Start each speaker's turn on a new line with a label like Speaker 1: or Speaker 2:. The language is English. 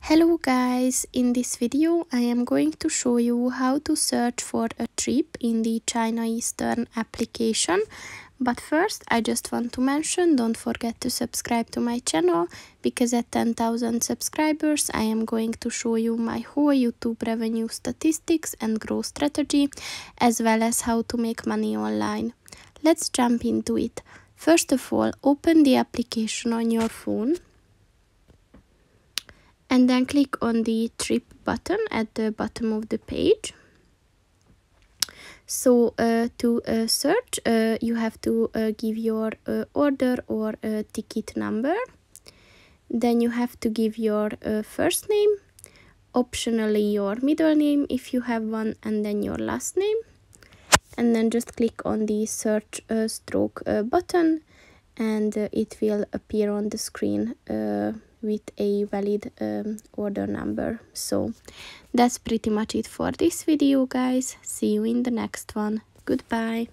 Speaker 1: Hello guys, in this video I am going to show you how to search for a trip in the China Eastern application. But first I just want to mention, don't forget to subscribe to my channel, because at 10,000 subscribers I am going to show you my whole YouTube revenue statistics and growth strategy, as well as how to make money online. Let's jump into it. First of all, open the application on your phone. And then click on the trip button at the bottom of the page. So to search, you have to give your order or ticket number. Then you have to give your first name, optionally your middle name if you have one, and then your last name. And then just click on the search stroke button, and it will appear on the screen with a valid order number. So that's pretty much it for this video, guys. See you in the next one. Goodbye.